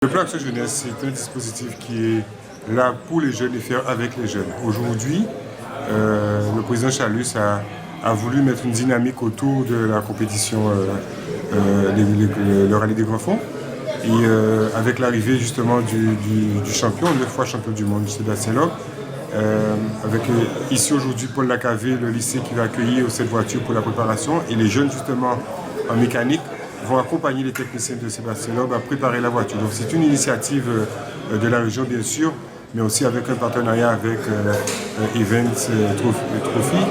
Le plan Action Jeunesse, c'est un dispositif qui est là pour les jeunes et faire avec les jeunes. Aujourd'hui, le président Chalus a voulu mettre une dynamique autour de la compétition, le rallye des grands fonds. Et avec l'arrivée justement du champion, 9 fois champion du monde, Sébastien Loeb, avec ici aujourd'hui Paul Lacavé, le lycée qui va accueillir cette voiture pour la préparation, et les jeunes justement en mécanique vont accompagner les techniciens de Sébastien Loeb à préparer la voiture. Donc c'est une initiative de la région bien sûr, mais aussi avec un partenariat avec Events Trophy,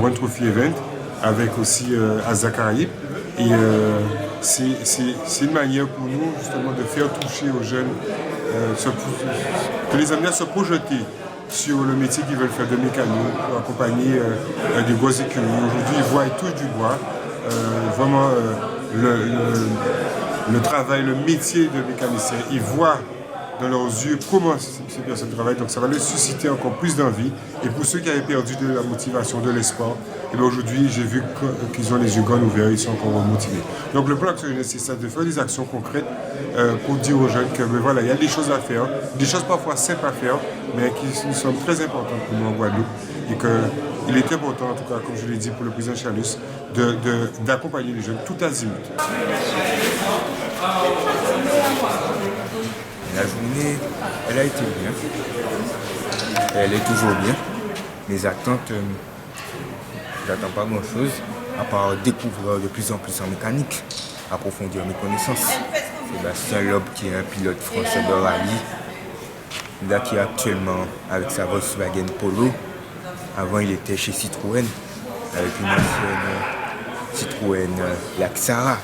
One Trophy Event, avec aussi Asa Caraïbes. Et c'est une manière pour nous justement de faire toucher aux jeunes, de les amener à se projeter sur le métier qu'ils veulent faire de mécano, pour accompagner des grosses écuries. Aujourd'hui, ils voient et touchent du bois, vraiment le travail, le métier de mécanicien. Ils voient dans leurs yeux comment ces personnes travaillent, donc ça va leur susciter encore plus d'envie. Et pour ceux qui avaient perdu de la motivation, de l'espoir, et bien aujourd'hui j'ai vu qu'ils ont les yeux grands ouverts, ils sont encore motivés. Donc le plan Action Jeunesse, c'est ça, de faire des actions concrètes pour dire aux jeunes que voilà, il y a des choses à faire, des choses parfois simples à faire, mais qui sont très importantes pour nous en Guadeloupe. Et qu'il est important, en tout cas, comme je l'ai dit pour le président Chalus, d'accompagner les jeunes tout azimut. La journée, elle a été bien. Elle est toujours bien. Mes attentes, j'attends pas grand chose, à part découvrir de plus en plus en mécanique, approfondir mes connaissances. Sébastien Loeb, qui est un pilote français de rallye, là qui est actuellement avec sa Volkswagen Polo. Avant, il était chez Citroën, avec une ancienne Citroën Laxara.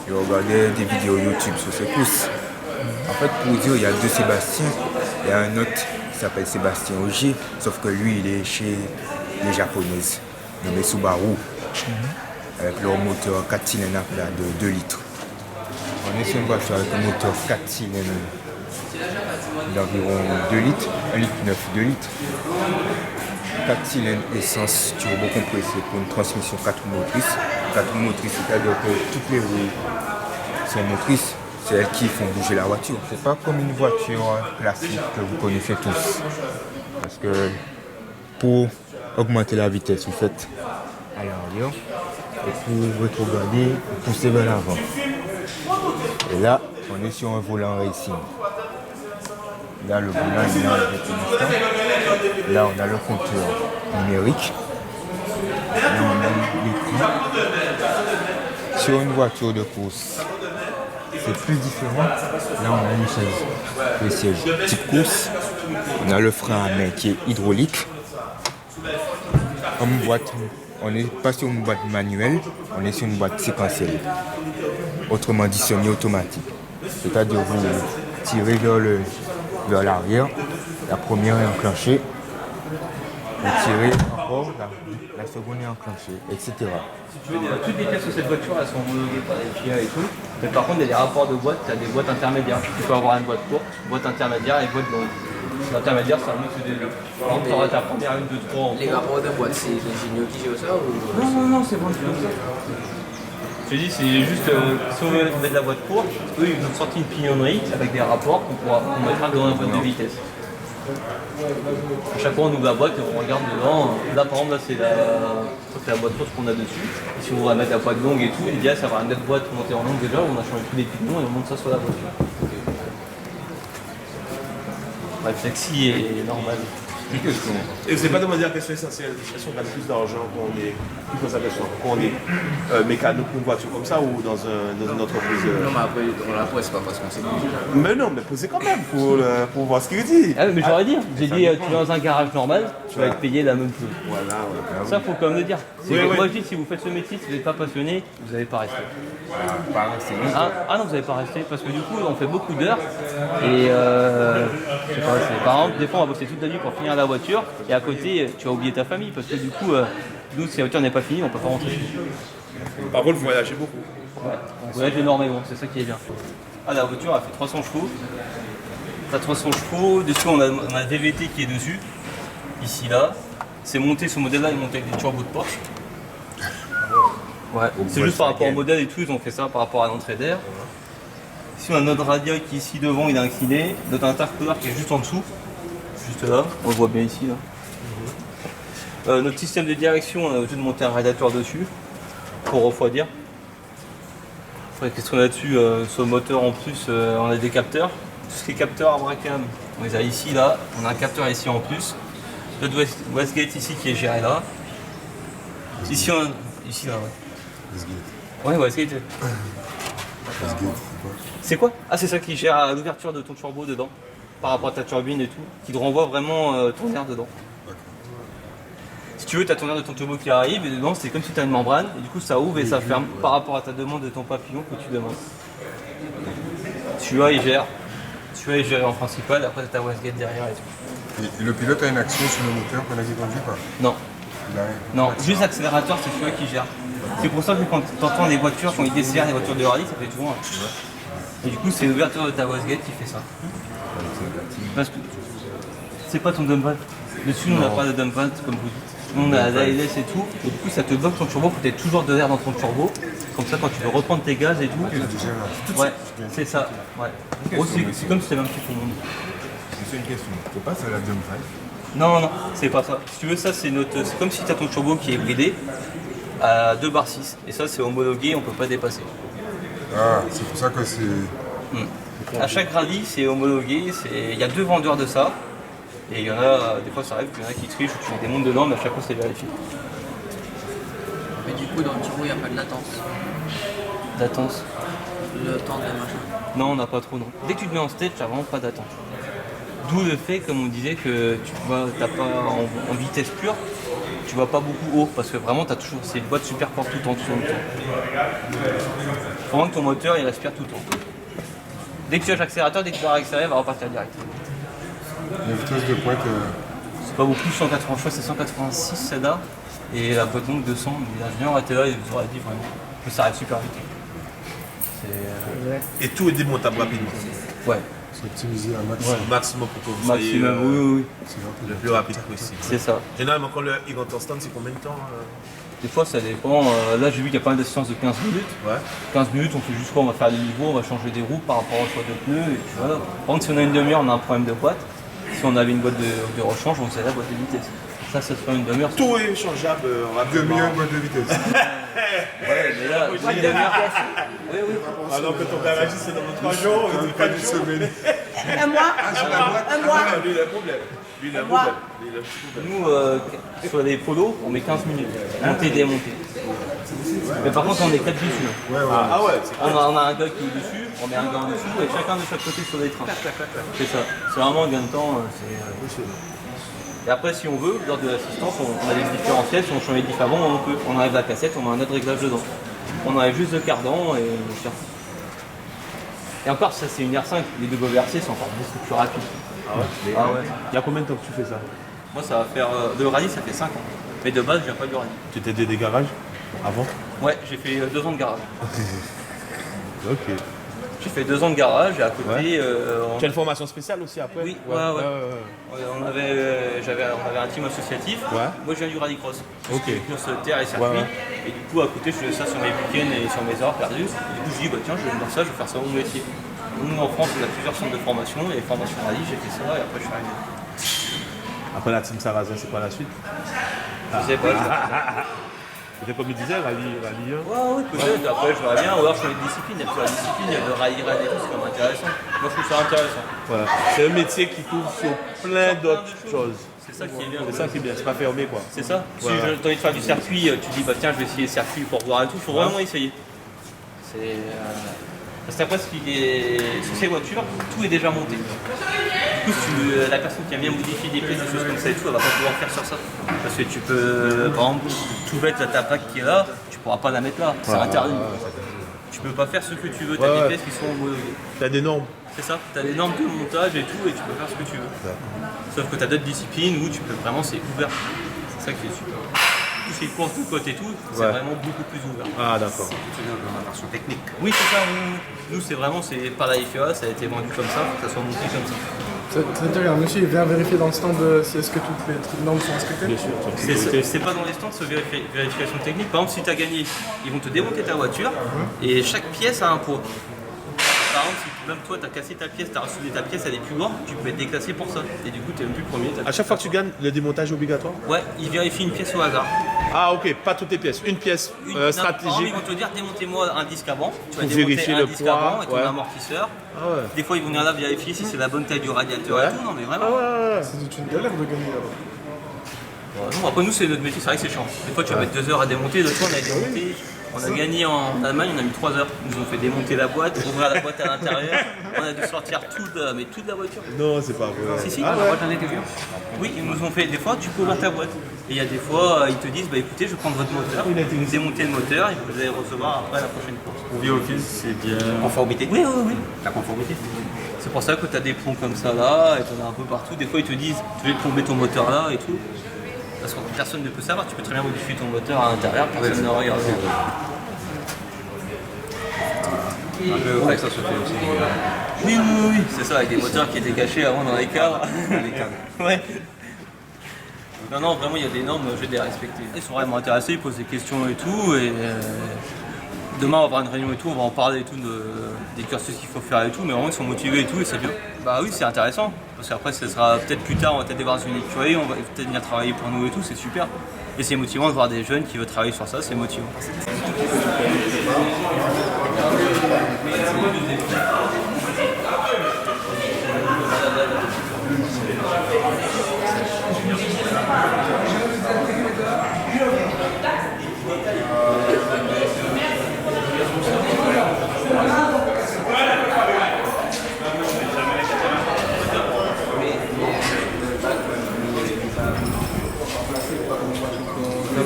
Je regardais des vidéos YouTube sur ses courses. En fait, pour dire, il y a deux Sébastien. Il y a un autre qui s'appelle Sébastien Auger, sauf que lui, il est chez les Japonaises, nommé Subaru, avec leur moteur 4 cylindres de 2 litres. On est sur une voiture avec un moteur 4 cylindres d'environ 2 litres, 1 litre 9, 2 litres. 4 cylindres essence turbo compressé pour une transmission 4 motrices. 4 motrices, c'est-à-dire que toutes les roues sont motrices. C'est elles qui font bouger la voiture. C'est pas comme une voiture classique que vous connaissez tous. Parce que pour augmenter la vitesse, vous faites à l'arrière. Et pour rétrograder, vous poussez vers l'avant. Et là, on est sur un volant racing. Là, le volant il est en instant. Là, on a le compteur numérique. Là, on a l'écran. Sur une voiture de course, c'est plus différent. Là, on a une chaise, le siège type course. On a le frein à main qui est hydraulique. On n'est pas sur une boîte manuelle, on est sur une boîte séquentielle. Autrement dit, semi-automatique. C'est-à-dire vous tirez vers l'arrière, la première est enclenchée. Vous tirez encore, la seconde est enclenchée, etc. Si tu veux, toutes les pièces de cette voiture, elles sont homologuées par les FIA et tout. Mais par contre, il y a des rapports de boîtes, tu as des boîtes intermédiaires. Tu peux avoir une boîte courte, boîte intermédiaire et boîte longue. L'intermédiaire, c'est un mix des deux. Par exemple, tu auras ta première, une, deux, trois. Les rapports de boîte, c'est l'ingénieur qui gère ça ou... Non, c'est bon, je te dis, c'est juste, si on veut mettre la boîte courte, eux, ils ont sorti une pignonnerie avec des rapports qu'on mettra dans la boîte de vitesse. À chaque fois on ouvre la boîte et on regarde dedans. Là par exemple là c'est la boîte courte qu'on a dessus. Et si on va mettre la boîte longue et tout, l'idéal c'est d'avoir une autre boîte montée en longue déjà, on a changé tous les pignons et on monte ça sur la voiture. Bref, flexi est normal. Et vous n'avez pas demandé la question essentielle, est-ce qu'on gagne plus d'argent quand on est mécano pour une voiture comme ça ou dans une entreprise Non, mais après, on la presse pas parce qu'on sait pas. Mais non, mais posez quand même pour voir ce qu'il dit. Ah mais j'aurais dit, j'ai dit tu es dans un garage normal, tu vas être payé la même chose. Voilà, ouais. Ça faut quand même le dire. Oui, oui. Moi je dis si vous faites ce métier, si vous n'êtes pas passionné, vous n'allez pas rester. Ah non vous n'allez pas rester parce que du coup on fait beaucoup d'heures et je sais pas, par exemple des fois on va bosser toute la nuit pour finir la voiture et à côté tu vas oublier ta famille parce que du coup nous si la voiture n'est pas finie on peut pas rentrer. Par contre, vous voyagez beaucoup. Ouais, on voyage énormément, c'est ça qui est bien. Ah la voiture elle fait 300 chevaux. T'as 300 chevaux, dessus on a un DVT qui est dessus, ici là. C'est monté, ce modèle là est monté avec des turbos de Porsche. Ouais, c'est juste par rapport au modèle et tout, ils ont fait ça par rapport à l'entrée d'air. Ici, on a notre radial qui est ici devant, il est incliné. Notre intercooleur qui est juste en dessous. Juste là, on le voit bien ici. Là. Notre système de direction, on a obligé de monter un radiateur dessus pour refroidir. Après, qu'est-ce qu'on a dessus sur le moteur en plus, on a des capteurs. Tout ce qui est capteur Abracam, on les a ici, là. On a un capteur ici en plus. Notre wastegate ici qui est géré là. Ici, ici là, ouais. Ouais, wastegate. C'est quoi? Ah, c'est ça qui gère l'ouverture de ton turbo dedans, par rapport à ta turbine et tout, qui te renvoie vraiment ton air dedans. Si tu veux, tu as ton air de ton turbo qui arrive et dedans, c'est comme si tu as une membrane, et du coup, ça ouvre et ça ferme par rapport à ta demande de ton papillon que tu demandes. Celui-là, il gère. Celui-là, il gère en principal, après, tu as ta wastegate derrière et tout. Et le pilote a une action sur le moteur pendant qu'il conduit pas? Non. Il a rien. Non, juste l'accélérateur, c'est celui-là qui gère. C'est pour ça que quand tu entends les voitures, quand ils desserrent les voitures de rallye, ça fait toujours un. Et du coup, c'est l'ouverture de ta wastegate qui fait ça. Parce que c'est pas ton dump valve. Dessus, on n'a pas de dump valve, comme vous dites. Nous, on a l'ALS et tout. Et du coup, ça te bloque ton turbo pour que tu aies toujours de l'air dans ton turbo. Comme ça, quand tu veux reprendre tes gaz et tout. Ouais, c'est ça. Ouais. Gros, c'est comme si tu avais un petit poumon. C'est une question. C'est pas ça la jump drive? Non, non, c'est pas ça. Si tu veux, ça, c'est comme si tu as ton turbo qui est bridé à 2 bar 6. Et ça, c'est homologué, on peut pas dépasser. Ah, c'est pour ça que c'est... À chaque rallye, c'est homologué. Il y a 2 vendeurs de ça. Et il y en a, des fois, ça arrive qu'il y en a qui trichent ou qui démontent dedans, mais à chaque fois, c'est vérifié. Mais du coup, dans le turbo, il n'y a pas de latence. Latence? Le temps de machin. Non, on n'a pas trop, non. Dès que tu te mets en stage, tu n'as vraiment pas d'attente. D'où le fait, comme on disait, que tu vas t'as pas en vitesse pure, tu vas pas beaucoup haut, parce que vraiment, tu as toujours ces boîtes super fortes tout en dessous. Faut vraiment que ton moteur, il respire tout le temps. Dès que tu lâches l'accélérateur, dès que tu vas accélérer, il va repartir direct. La vitesse de pointe... C'est pas beaucoup, 180 fois, c'est 186 CEDA. Et la boîte longue 200, l'ingénieur était là, il vous aurait dit vraiment que ça arrive super vite. Et tout est démontable rapidement. Ouais. C'est optimisé à maximum. Au maximum pour que vous soyez Maximum, oui. le plus rapide possible. C'est ça. Généralement, quand il rentre en stand, c'est combien de temps Des fois, ça dépend. Là, j'ai vu qu'il y a pas mal d'assistance de 15 minutes. Ouais. 15 minutes, on fait juste quoi? On va faire des niveaux, on va changer des roues par rapport au choix de pneus. Et puis voilà. Par contre, si on a une demi-heure, on a un problème de boîte. Si on avait une boîte de rechange, on sait la boîte de vitesse. Ça se fait une demi-heure. Tout est changeable rapidement. Demi-heure, boîte de vitesse. Ouais, mais là, une demi-heure. Oui. Alors que ton garagiste, c'est dans 3 jours, On pas une semaine. Un mois. Un mois. Lui, il a un problème. Lui, il a un problème. Nous, sur les polos, on met 15 minutes. Monter, démonter. Mais par contre, on est 4 dessus. Ah ouais, c'est On a un gars qui est dessus, on met un gars en dessous et chacun de chaque côté sur les trains. C'est ça. C'est vraiment un gain de temps. Et après, si on veut, lors de l'assistance, on a des différentiels. Si on change les diffs avant, on peut. On enlève la cassette, on met un autre réglage dedans. On enlève juste le cardan et c'est tout. Et encore, ça c'est une R5. Les WRC sont encore beaucoup plus rapides. Ah ouais. Il y a combien de temps que tu fais ça? Moi, ça va faire. De rallye, ça fait 5 ans. Mais de base, je viens pas du rallye. Tu t'es des garages avant? Ouais, j'ai fait 2 ans de garage. Ok. J'ai fait 2 ans de garage et à côté. Tu as une formation spéciale aussi après? Oui, ouais. On avait un team associatif. Ouais. Moi, je viens du rallycross. Ok. Course terre et circuit. Ouais. Et du coup, à côté, je faisais ça sur mes week-ends et sur mes heures perdues. Et du coup, je dis, bah tiens, je vais faire ça, je vais faire ça mon métier. Nous, en France, on a plusieurs centres de formation. Et formation rallye, j'ai fait ça et après, je suis arrivé. Après la team Sarrazin, c'est quoi la suite? Je sais pas. Peut-être comme il disait, rallye 1. Ouais, peut-être. Après, je verrai bien. Ou alors, je fais les disciplines. Et puis, la discipline, le rallye et tout, c'est quand même intéressant. Moi, je trouve ça intéressant. Voilà. C'est un métier qui couvre sur plein d'autres choses. C'est ça qui est bien. C'est ça qui est bien, c'est pas fermé quoi. C'est ça. Si Voilà. j'ai envie de faire du circuit, tu dis, bah tiens, je vais essayer le circuit pour voir et tout. Il faut vraiment essayer. Parce qu'après, sur ces voitures, tout est déjà monté. Du coup, la personne qui a bien modifié des pièces, des choses comme ça et tout, elle va pas pouvoir faire sur ça. Parce que tu peux, par exemple, tout bête, ta plaque qui est là, tu pourras pas la mettre là. C'est interdit. Tu peux pas faire ce que tu veux, tu as des pièces qui sont homologuées. T'as des normes. C'est ça, tu as des normes de montage et tout, et tu peux faire ce que tu veux. Sauf que tu as d'autres disciplines où tu peux vraiment, c'est ouvert. C'est ça qui est super. Tout ce qui est course de côte et tout, c'est vraiment beaucoup plus ouvert. Ah d'accord. Oui, c'est ça. Nous, c'est vraiment, c'est par la FIA, ça a été vendu comme ça, pour que ça soit monté comme ça. C'est-à-dire, un monsieur il vient vérifier dans le stand si est-ce que toutes les normes sont respectées. Bien sûr. C'est pas dans les stands, c'est vérification technique. Par exemple, si tu as gagné, ils vont te démonter ta voiture et chaque pièce a un poids. Par exemple, si même toi, t'as cassé ta pièce, t'as reçu ta pièce, elle est plus lourde, tu peux être déclassé pour ça. Et du coup, t'es même plus premier. À chaque fois que tu gagnes, le démontage est obligatoire? Ouais, ils vérifient une pièce au hasard. Ah ok, pas toutes les pièces, une pièce stratégique. Ils vont te dire démontez-moi un disque avant. Tu vas Pour démonter vérifier un le disque poids, avant et ton ouais. amortisseur. Ah ouais. Des fois, ils vont venir là vérifier si c'est la bonne taille du radiateur Ouais. et tout. Non, mais vraiment. Ah ouais. C'est une galère de gagner là-bas. Non, après, nous, c'est notre métier, c'est vrai que c'est chiant. Des fois, tu vas mettre 2 heures à démonter. L'autre fois, on a démonté. On a gagné en Allemagne, on a mis 3 heures. Ils nous ont fait démonter la boîte, ouvrir la boîte à l'intérieur. On a dû sortir toute la voiture. Non, c'est pas vrai. Si, si. Ah ouais. Oui, ils nous ont fait. Des fois, tu peux ouvrir ta boîte. Et il y a des fois, ils te disent bah écoutez, je vais prendre votre moteur. Ils vont démonter le moteur et vous allez recevoir après la prochaine course. Oui, ok, c'est bien. Conformité. Oui, oui, oui. La conformité. C'est pour ça que tu as des plombs comme ça là, et tu en as un peu partout. Des fois, ils te disent tu veux plomber ton moteur là et tout. Parce que personne ne peut savoir, tu peux très bien modifier ton moteur à l'intérieur, personne ne regarde. Un peu vrai que ça se fait aussi. Oui, oui, oui, c'est ça, avec des moteurs qui étaient cachés avant dans les cadres. Ouais. Non, non, vraiment, il y a des normes, je vais les respecter. Ils sont vraiment intéressés, ils posent des questions et tout. Et demain, on va avoir une réunion et tout, on va en parler et tout, des cursus qu'il faut faire et tout. Mais vraiment, ils sont motivés et tout, et c'est bien. Bah oui, c'est intéressant. Parce qu'après, ce sera peut-être plus tard, on va peut-être voir une écurie, on va peut-être venir travailler pour nous et tout, c'est super. Et c'est motivant de voir des jeunes qui veulent travailler sur ça, c'est motivant.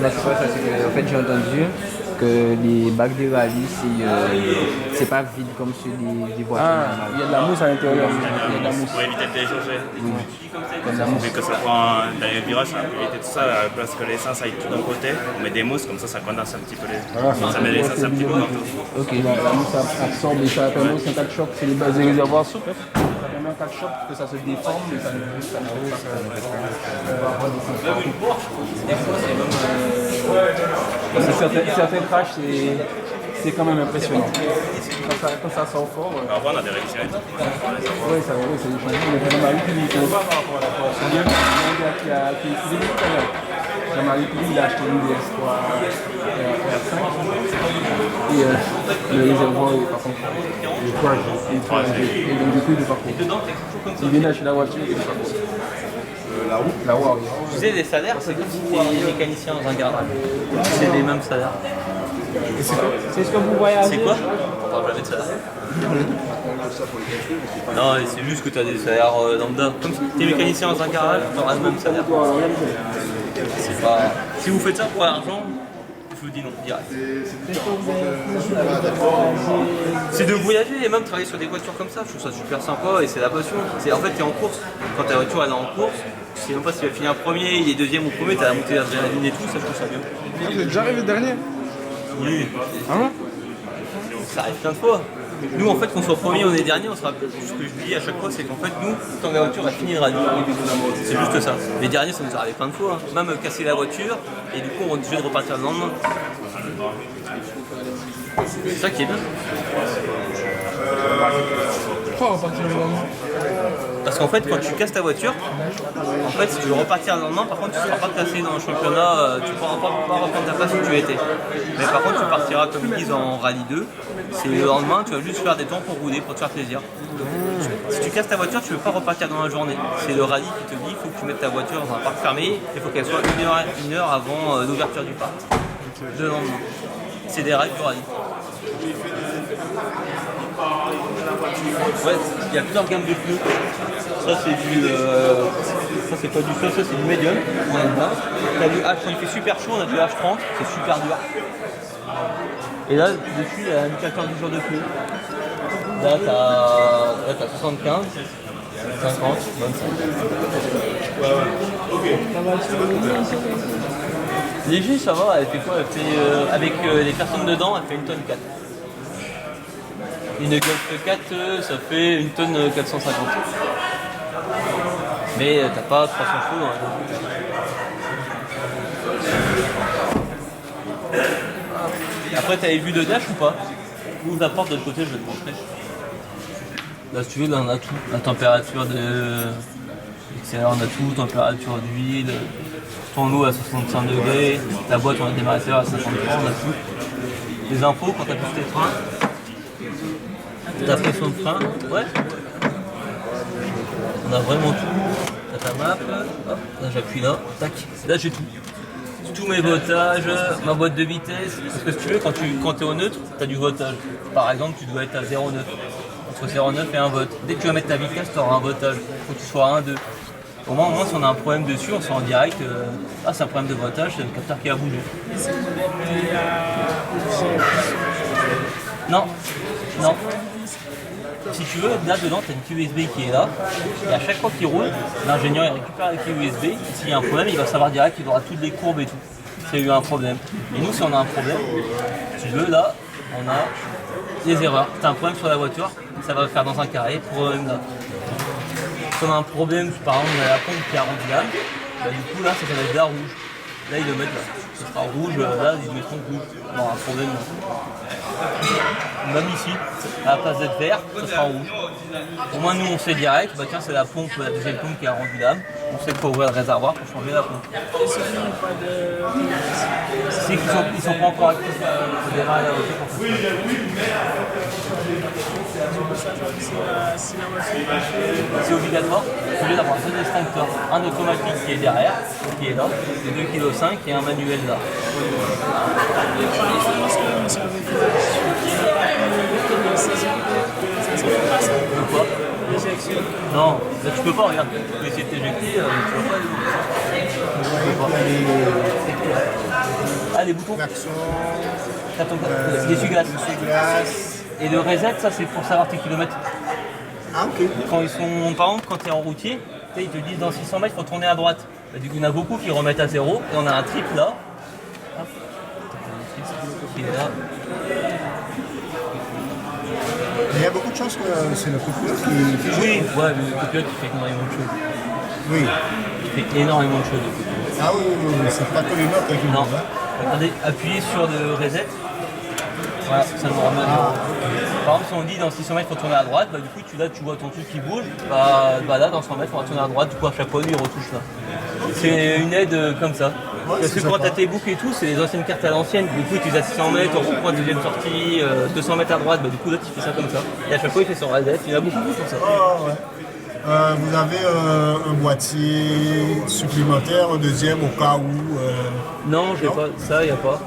La situation, c'est que en fait, j'ai entendu que les bacs de rallye, c'est pas vide comme ceux des voitures. Ah, il y a de la mousse à l'intérieur. Il y a de la mousse. Pour éviter de déjauger. Comme la mousse. Mais que ça prend dans les virages, ça peut éviter tout ça, parce que l'essence aille tout d'un côté. On met des mousses, comme ça condense un petit peu ça met l'essence un petit peu partout. Ok, la mousse absorbe et ça permet aussi un cas de choc. C'est les réservoirs souples. Ça permet un cas de choc que ça se déforme, mais ça ne bouge pas. Certains crashs, c'est quand même impressionnant. Quand ça sort fort. Parfois, on a des réactions. Oui, ça va, c'est des changements. Mais Jean-Marie Pili, on va par rapport à la Formule 1. Il y a un gars qui a utilisé tout à l'heure. Jean-Marie Pili, il a acheté une DS3 R5. Et le réservoir est par contre. Il est croisé. Et donc, du coup, il est pas contre. Il vient d'acheter la voiture, il est pas contre. La roue, oui. Tu sais, les salaires, c'est comme si tu étais mécanicien dans un garage. C'est les mêmes salaires. C'est ce que vous voyez. C'est quoi? On parle jamais de salaire. Non, c'est juste que tu as des salaires lambda. Comme si tu es mécanicien dans un garage, tu auras le même salaire. C'est pas... Si vous faites ça pour l'argent, je vous dis non, direct. C'est de voyager et même travailler sur des voitures comme ça, je trouve ça super sympa et c'est la passion. En fait, tu es en course. Quand ta voiture elle est en course, tu sais même pas si tu vas finir premier, il est deuxième ou premier, tu as la montée d'adrénaline et tout, ça je trouve ça bien. Vous êtes déjà arrivé dernier? Oui. Hein? Ça arrive plein de fois. Nous, en fait, qu'on soit premier ou on est dernier, on sera... Ce que je dis à chaque fois, c'est qu'en fait, nous, tant que la voiture a fini de rallye, c'est juste ça. Les derniers, ça nous arrive plein de fois. Même casser la voiture, et du coup, on est obligé de repartir le lendemain. C'est ça qui est bien. Pourquoi repartir le lendemain? Parce qu'en fait, quand tu casses ta voiture, en fait, si tu veux repartir le lendemain, par contre, tu ne seras pas classé dans le championnat, tu ne pourras pas reprendre ta place où tu étais. Mais par contre, tu partiras, comme ils disent, en rallye 2. C'est le lendemain, tu vas juste faire des temps pour rouler, pour te faire plaisir. Si tu casses ta voiture, tu ne veux pas repartir dans la journée. C'est le rallye qui te dit qu'il faut que tu mettes ta voiture dans un parc fermé, il faut qu'elle soit une heure avant l'ouverture du parc. Le lendemain. C'est des règles du rallye. Ouais, il y a plusieurs gammes de pneus. Ça c'est du. Ça c'est pas du feu, ça c'est du médium. On aime bien. T'as du H, quand il fait super chaud, on a du H30, c'est super dur. Et là, dessus, il y a un indicateur du jour de pneus. Là, t'as 75, 50, 25. Léger, ça va, elle fait quoi? Elle fait, avec les personnes dedans, elle fait 1 tonne 4. Une Golf 4, ça fait 1 tonne 450. Mais t'as pas 300 chevaux dans la Golf 4. Après, t'as les vues de dash ou pas? Ouvre la porte de l'autre côté, je vais te montrer. Là, si tu veux, là, on a tout. La température de l'extérieur, on a tout. Température d'huile, ton eau à 65 degrés, la boîte, on a des démarrateur à 53, on a tout. Les infos quand tu appuies tes freins. Ta pression de frein, ouais. On a vraiment tout. T'as ta map, hop, là j'appuie là, tac. Là j'ai tout. Tous mes votages, ma boîte de vitesse. Parce que si tu veux, quand tu es au neutre, tu as du votage. Par exemple, tu dois être à 0,9. Entre 0,9 et 1 vote. Dès que tu vas mettre ta vitesse, tu auras un votage. Il faut que tu sois à 1,2. Au moins, si on a un problème dessus, on sent en direct. C'est un problème de votage, c'est le capteur qui a bougé. Non, non. Si tu veux, là dedans, tu as une clé USB qui est là. Et à chaque fois qu'il roule, l'ingénieur il récupère la clé USB. Et s'il y a un problème, il va savoir direct qu'il aura toutes les courbes et tout. S'il y a eu un problème. Et nous, si on a un problème, si tu veux, là, on a des erreurs. Si tu as un problème sur la voiture, ça va le faire dans un carré. Problème là. Si on a un problème, par exemple, on a la pompe qui est à rondinable, bah, du coup, là, ça va être là rouge. Là, ils le mettent là. Ce sera rouge, là, ils le mettront rouge. On aura un problème là. Même ici, à la place d'être vert, ce sera rouge. Au moins nous on sait direct, bah tiens c'est la pompe, la deuxième pompe qui a rendu l'âme. On sait qu'il faut ouvrir le réservoir pour changer la pompe. C'est qu'ils sont pas encore actifs, il faut démarrer la voiture pour faire ça. C'est obligatoire, c'est obligé d'avoir deux extincteurs. Un automatique qui est derrière, qui est là, de 2,5 kg et un manuel là. Pourquoi? Non, là tu peux pas, regarde, tu peux essayer de t'éjecter, tu vas pas. Ah, les boutons. L'essuie-glace. Et le reset, ça c'est pour savoir tes kilomètres. Ah ok. Quand ils sont, par exemple, quand tu es en routier, ils te disent dans 600 mètres, il faut tourner à droite. Bah, du coup, il y en a beaucoup qui remettent à 0 et on a un trip là. Hop. Qui est là. Il y a beaucoup de chances que c'est le copilote qui joue. Oui, ouais, mais le copilote il fait énormément de choses. Oui. Il fait énormément de choses le copilote. Ah oui, c'est pas que les notes avec le Non. monde. Regardez, appuyez sur le reset. Voilà, ça nous remet à 0. Par exemple, si on dit dans 600 mètres, il faut tourner à droite, bah, du coup, tu vois ton truc qui bouge, bah là, dans 100 mètres, il faut tourner à droite, du coup, à chaque fois, lui, il retouche là. C'est une aide comme ça. Ouais, parce que quand tu as tes boucles et tout, c'est les anciennes cartes à l'ancienne. Du coup, tu es à 600 mètres, on reprend la deuxième sortie, 200 mètres à droite, bah, du coup, là, tu fais ça comme ça. Et à chaque fois, il fait son reset. Il y en a beaucoup pour ça. Ah, ouais. Vous avez un boîtier supplémentaire, un deuxième au cas où. Non, j'ai pas. Ça, il n'y a pas.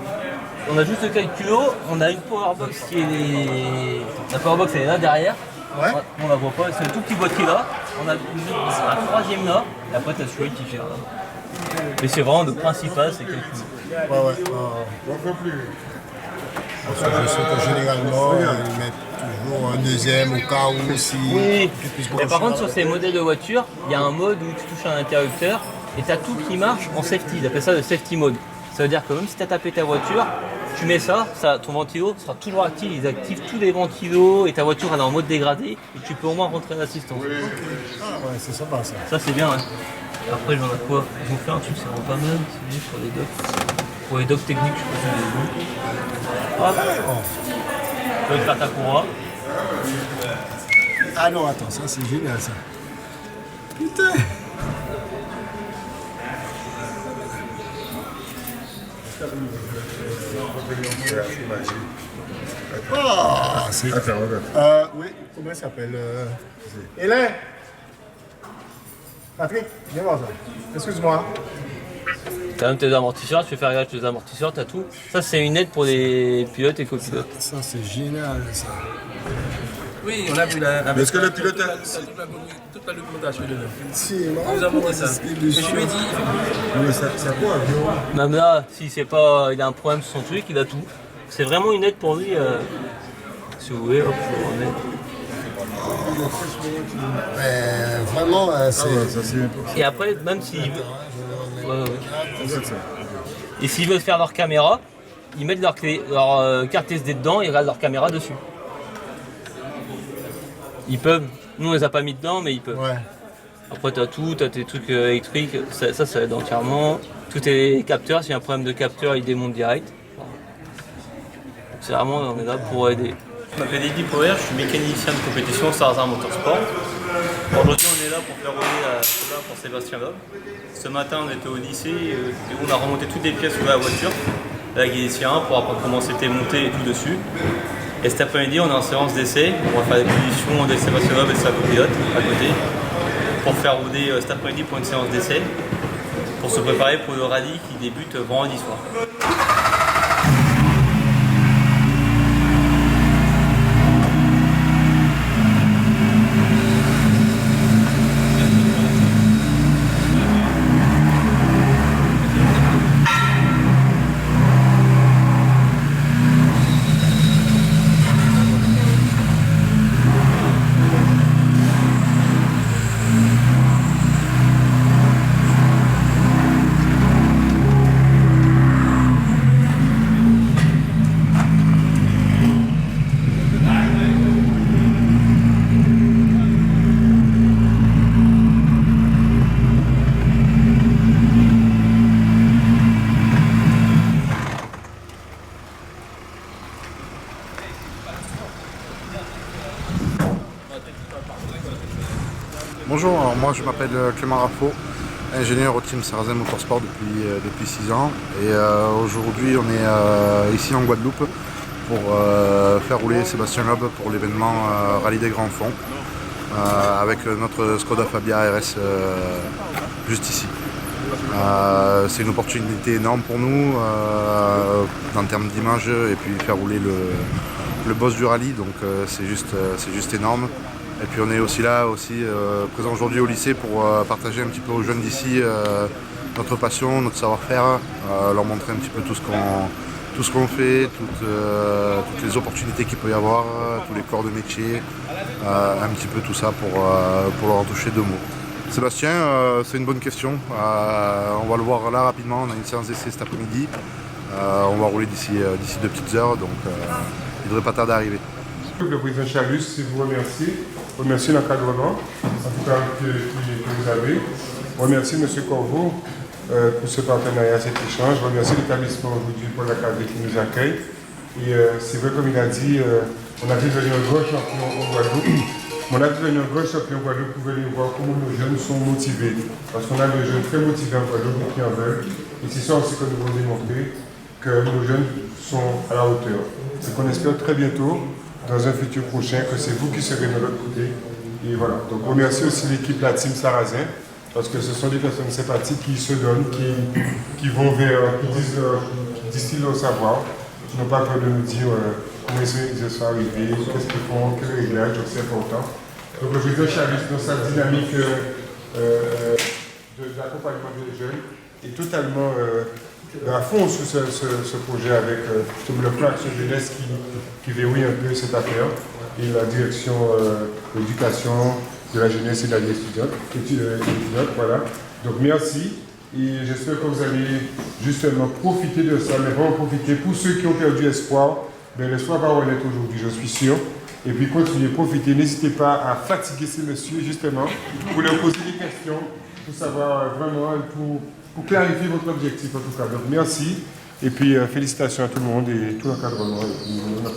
On a juste le calculo, on a une powerbox qui est. La powerbox elle est là derrière. Ouais. On la voit pas, c'est le tout petit boîtier là. On a un troisième là, et après t'as celui qui gère là. Mais c'est vraiment le principal, c'est calculo. Ouais. Parce que je sais que généralement, ils mettent toujours un deuxième au cas où si. Oui, tu puisses mais par brancher. contre sur ces modèles de voitures, il y a un mode où tu touches un interrupteur et tu as tout qui marche en safety, ils appellent ça le safety mode. Ça veut dire que même si tu as tapé ta voiture, tu mets ça, ton ventilo sera toujours actif, ils activent tous les ventilos et ta voiture elle est en mode dégradé et tu peux au moins rentrer en assistance. Ah ouais, c'est sympa ça. Ça c'est bien. Hein. Après j'en ai quoi? Je vous fais un truc, c'est vraiment pas mal, c'est juste pour les docs. Pour les docs techniques, je pense que c'est bon. Hop. Tu peux faire ta courroie. Ah non, attends, ça c'est génial ça. Putain. Ah, c'est. Attends, regarde. Oui, comment il s'appelle Hélène. Patrick, viens voir ça. Excuse-moi. T'as même tes amortisseurs, tu fais faire réglage tes amortisseurs, t'as tout. Ça c'est une aide pour les pilotes et copilotes. Ça c'est génial ça. Oui, on a vu la. Mais est-ce que le pilote a... Toute la documentation est dedans. Si, Nous avons montré ça. Mais je lui ai dit. Mais ça quoi, avion? Même là, si c'est pas, il a un problème sur son truc, il a tout. C'est vraiment une aide pour lui. Si vous voulez, hop, je vous remets. Vraiment, c'est. Ça c'est... Et après, même s'il veut. Ouais. Et s'ils veulent faire leur caméra, ils mettent leur carte SD dedans et ils regardent leur caméra dessus. Ils peuvent. Nous on les a pas mis dedans, mais ils peuvent. Ouais. Après t'as tout, t'as tes trucs électriques, ça aide entièrement. Tous tes capteurs, s'il y a un problème de capteur, ils démontent direct. C'est vraiment, on est là pour aider. Je m'appelle Eddy Power, je suis mécanicien de compétition Sarrazin Motorsport. Aujourd'hui on est là pour faire rouler cela pour Sébastien Loeb. Ce matin on était au lycée et on a remonté toutes les pièces de la voiture, la Guélicien, pour apprendre comment c'était monté et tout dessus. Et cet après-midi on est en séance d'essai, on va faire des positions de Sébastien Loeb et de sa copilote à côté pour faire rouler cet après-midi pour une séance d'essai, pour se préparer pour le rallye qui débute vendredi soir. Bonjour, alors moi je m'appelle Clément Raffo, ingénieur au team Sarrazin Motorsport depuis 6 ans et aujourd'hui on est ici en Guadeloupe pour faire rouler Sébastien Loeb pour l'événement Rallye des Grands Fonds avec notre Skoda Fabia RS juste ici. C'est une opportunité énorme pour nous en termes d'image et puis faire rouler le boss du rallye, donc c'est juste énorme. Et puis on est aussi là, présent aujourd'hui au lycée pour partager un petit peu aux jeunes d'ici notre passion, notre savoir-faire, leur montrer un petit peu tout ce qu'on fait, toutes les opportunités qu'il peut y avoir, tous les corps de métier, un petit peu tout ça pour leur en toucher 2 mots. Sébastien, c'est une bonne question. On va le voir là rapidement, on a une séance d'essai cet après-midi. On va rouler d'ici 2 petites heures, donc il ne devrait pas tarder à arriver. Le président Chalus, vous remercie l'encadrement en tout cas que vous avez. Je remercie M. Corveau pour ce partenariat, cet échange. Je remercie l'établissement aujourd'hui pour l'académie qui nous accueille. Et c'est vrai, comme il a dit, on a vu venir un grand champion en Guadeloupe. On a vu venir un grand champion en Guadeloupe pour venir voir comment nos jeunes sont motivés. Parce qu'on a des jeunes très motivés en Guadeloupe qui en veulent. Et c'est ça aussi que nous voulons démontrer, que nos jeunes sont à la hauteur. C'est qu'on espère très bientôt, dans un futur prochain, que c'est vous qui serez de l'autre côté. Et voilà. Donc on remercie aussi l'équipe, la team Sarrazin, parce que ce sont des personnes sympathiques qui se donnent, qui vont vers, qui distillent leur savoir, qui n'ont pas peur de nous dire comment ils sont arrivés, qu'est-ce qu'ils font, quel réglage, donc c'est important. Donc le président Chalus, dans sa dynamique d'accompagnement des jeunes, est totalement à fond sur ce projet avec le plan Action Jeunesse qui verrouille un peu cette affaire et la direction de l'éducation de la jeunesse et de la vie étudiante. Voilà. Donc merci et j'espère que vous allez justement profiter de ça, mais vraiment profiter. Pour ceux qui ont perdu espoir, ben, l'espoir va renaître aujourd'hui, je suis sûr. Et puis continuez, profitez, n'hésitez pas à fatiguer ces messieurs justement pour leur poser des questions, pour savoir vraiment, pour clarifier votre objectif en tout cas. Donc merci et puis félicitations à tout le monde et tout l'encadrement. Je ne sais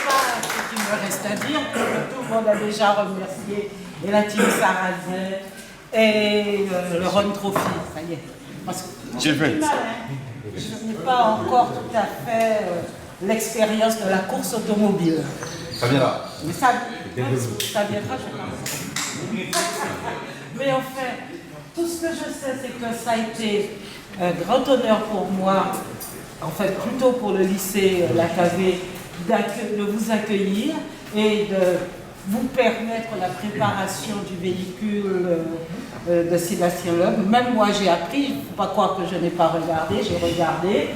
pas ce qu'il me reste à dire, tout le monde a déjà remercié et la team Sarrazin et le Ron Trophy, ça y est. Parce que j'ai du mal, hein. Je n'ai pas encore tout à fait l'expérience de la course automobile. Ça viendra. Mais ça viendra, je pense. Mais enfin, tout ce que je sais, c'est que ça a été un grand honneur pour moi, en fait plutôt pour le lycée l'AKV, de vous accueillir et de vous permettre la préparation du véhicule de Sébastien Loeb. Même moi j'ai appris, il ne faut pas croire que je n'ai pas regardé, j'ai regardé,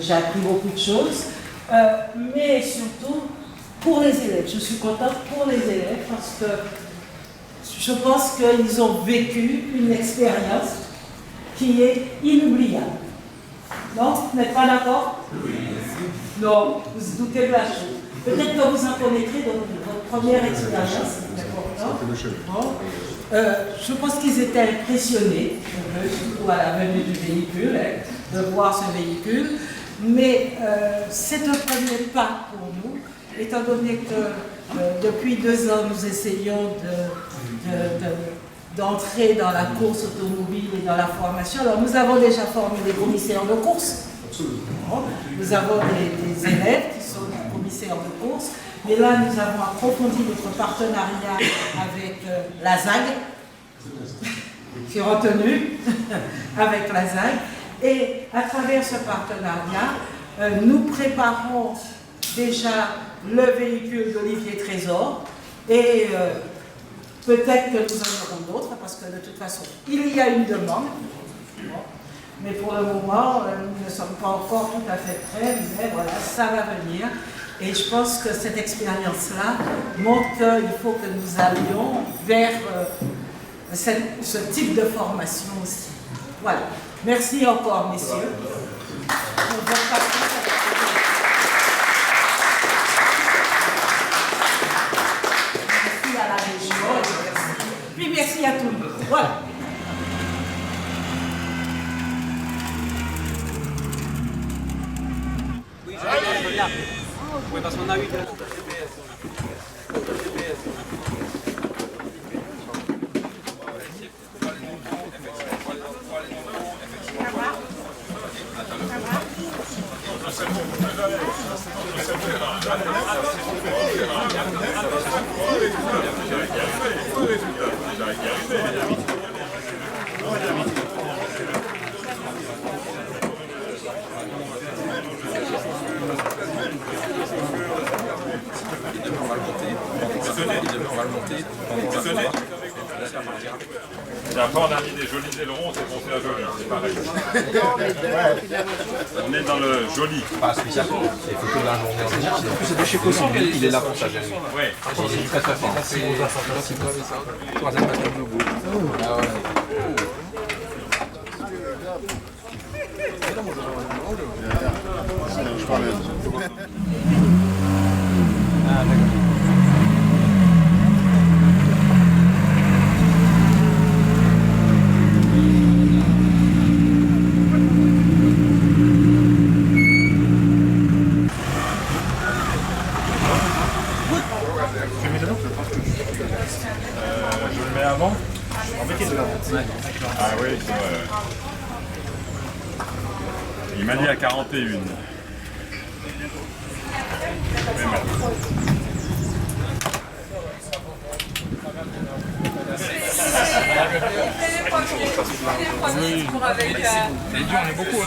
j'ai appris beaucoup de choses, mais surtout pour les élèves. Je suis contente pour les élèves parce que je pense qu'ils ont vécu une expérience qui est inoubliable. Non, vous n'êtes pas d'accord? Non, vous doutez de la chose. Peut-être que vous en connaîtrez dans votre première expérience. Bon. Je pense qu'ils étaient impressionnés, surtout à la venue du véhicule. de voir ce véhicule. Mais c'est un premier pas pour nous, étant donné que depuis 2 ans, nous essayons d'entrer dans la course automobile et dans la formation. Alors nous avons déjà formé des commissaires de course. Nous avons des élèves qui sont des commissaires de course. Mais là, nous avons approfondi notre partenariat avec la ZAG, qui est retenu avec la ZAG. Et à travers ce partenariat, nous préparons déjà le véhicule d'Olivier Trésor et peut-être que nous en aurons d'autres parce que de toute façon, il y a une demande. Mais pour le moment, nous ne sommes pas encore tout à fait prêts, mais voilà, ça va venir. Et je pense que cette expérience-là montre qu'il faut que nous allions vers ce type de formation aussi. Voilà. Merci encore, messieurs. Merci à la région. Puis merci à tout le monde. Voilà. Oui, parce qu'on a eu Et après, on a mis des jolis ailerons, c'est monté à joli, c'est pareil. On est dans le joli. Pas spécialement, il faut que la journée en dire. En plus, c'est de chez Cossi, il est là pour ça. Ouais. Il est très très fort. Je le mets avant. Ah oui, c'est vrai. Il m'a dit à 41. C'est dur, on est beaucoup. Hein.